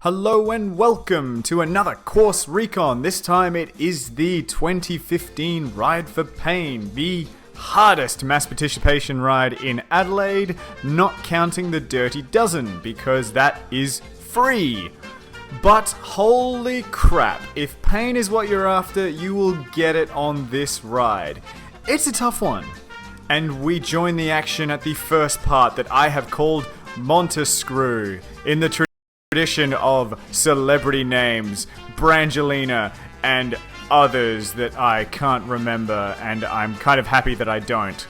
Hello and welcome to another course recon. This time it is the 2015 Ride for Pain, the hardest mass participation ride in Adelaide, not counting the Dirty Dozen, because that is free. But holy crap, if pain is what you're after, you will get it on this ride. It's a tough one. And we join the action at the first part that I have called Montescrew, in the tradition of celebrity names, Brangelina, and others that I can't remember, and I'm kind of happy that I don't.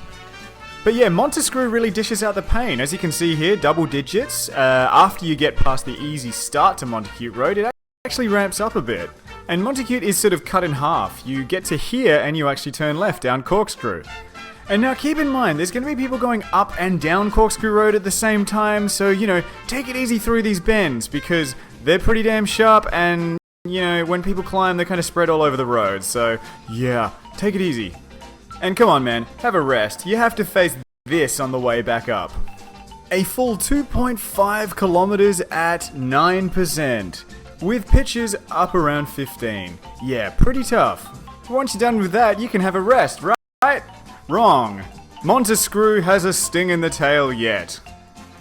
But yeah, Montescrew really dishes out the pain. As you can see here, double digits. After you get past the easy start to Montecute Road, it actually ramps up a bit. And Montecute is sort of cut in half. You get to here and you actually turn left down Corkscrew. And now keep in mind, there's going to be people going up and down Corkscrew Road at the same time, so, take it easy through these bends, because they're pretty damn sharp, and, when people climb, they're kind of spread all over the road, so, yeah, take it easy. And come on, man, have a rest. You have to face this on the way back up. A full 2.5 kilometers at 9%, with pitches up around 15. Yeah, pretty tough. Once you're done with that, you can have a rest, right? Wrong. Montescrew has a sting in the tail yet.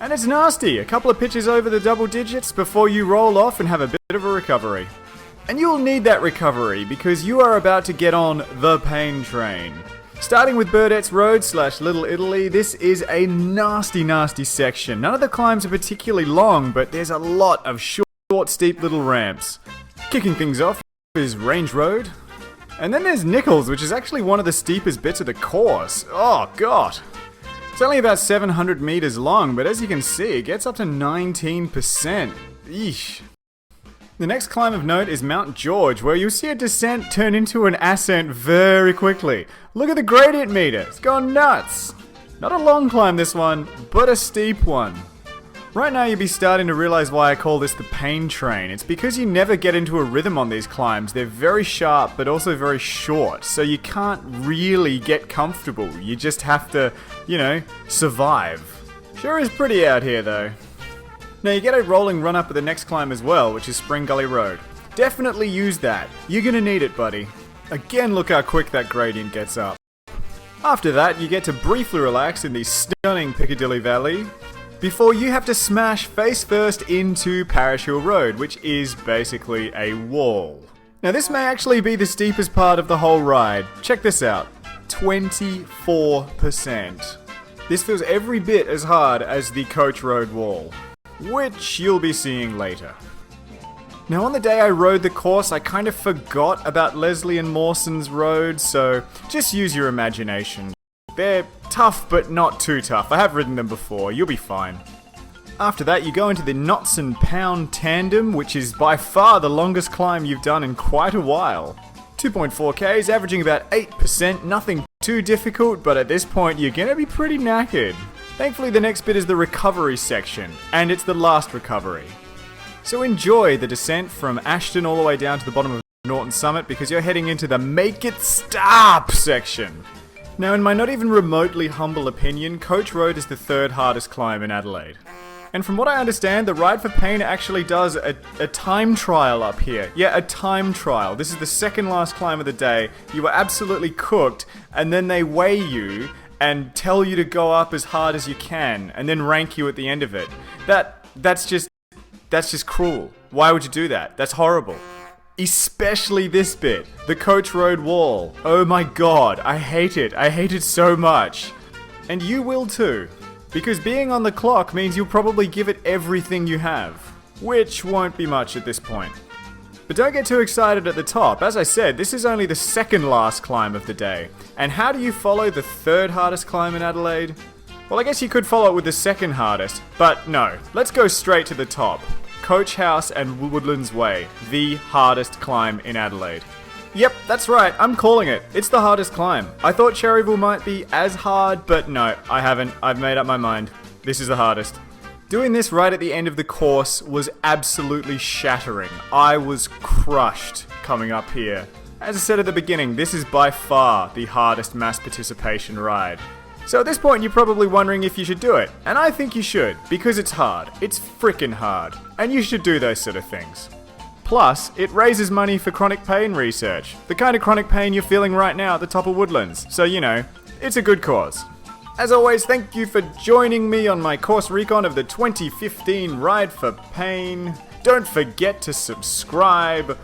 And it's nasty. A couple of pitches over the double digits before you roll off and have a bit of a recovery. And you'll need that recovery because you are about to get on the pain train. Starting with Burdette's Road / Little Italy, this is a nasty section. None of the climbs are particularly long, but there's a lot of short, steep little ramps. Kicking things off is Range Road. And then there's Nichols, which is actually one of the steepest bits of the course. Oh, God. It's only about 700 meters long, but as you can see, it gets up to 19%. Eesh. The next climb of note is Mount George, where you'll see a descent turn into an ascent very quickly. Look at the gradient meter. It's gone nuts. Not a long climb, this one, but a steep one. Right now you'll be starting to realize why I call this the pain train. It's because you never get into a rhythm on these climbs. They're very sharp, but also very short, so you can't really get comfortable. You just have to, survive. Sure is pretty out here, though. Now you get a rolling run up at the next climb as well, which is Spring Gully Road. Definitely use that. You're gonna need it, buddy. Again, look how quick that gradient gets up. After that, you get to briefly relax in the stunning Piccadilly Valley, before you have to smash face first into Parish Hill Road, which is basically a wall. Now this may actually be the steepest part of the whole ride. Check this out. 24%. This feels every bit as hard as the Coach Road wall, which you'll be seeing later. Now on the day I rode the course, I kind of forgot about Leslie and Mawson's road, so just use your imagination. They're tough, but not too tough. I have ridden them before. You'll be fine. After that, you go into the Knots and Pound Tandem, which is by far the longest climb you've done in quite a while. 2.4 Ks, averaging about 8%. Nothing too difficult, but at this point, you're going to be pretty knackered. Thankfully, the next bit is the recovery section, and it's the last recovery. So enjoy the descent from Ashton all the way down to the bottom of Norton Summit, because you're heading into the Make It Stop section. Now, in my not even remotely humble opinion, Coach Road is the third hardest climb in Adelaide. And from what I understand, the Ride for Pain actually does a time trial up here. Yeah, a time trial. This is the second last climb of the day. You are absolutely cooked, and then they weigh you and tell you to go up as hard as you can, and then rank you at the end of it. That's just cruel. Why would you do that? That's horrible. Especially this bit, the Coach Road wall. Oh my god, I hate it. I hate it so much. And you will too. Because being on the clock means you'll probably give it everything you have. Which won't be much at this point. But don't get too excited at the top. As I said, this is only the second last climb of the day. And how do you follow the third hardest climb in Adelaide? Well, I guess you could follow it with the second hardest. But no, let's go straight to the top. Coach House and Woodlands Way, the hardest climb in Adelaide. Yep, that's right, I'm calling it. It's the hardest climb. I thought Cherryville might be as hard, but no, I haven't. I've made up my mind. This is the hardest. Doing this right at the end of the course was absolutely shattering. I was crushed coming up here. As I said at the beginning, this is by far the hardest mass participation ride. So at this point you're probably wondering if you should do it, and I think you should, because it's hard. It's frickin' hard, and you should do those sort of things. Plus, it raises money for chronic pain research, the kind of chronic pain you're feeling right now at the top of Woodlands, so you know, it's a good cause. As always, thank you for joining me on my course recon of the 2015 Ride for Pain. Don't forget to subscribe,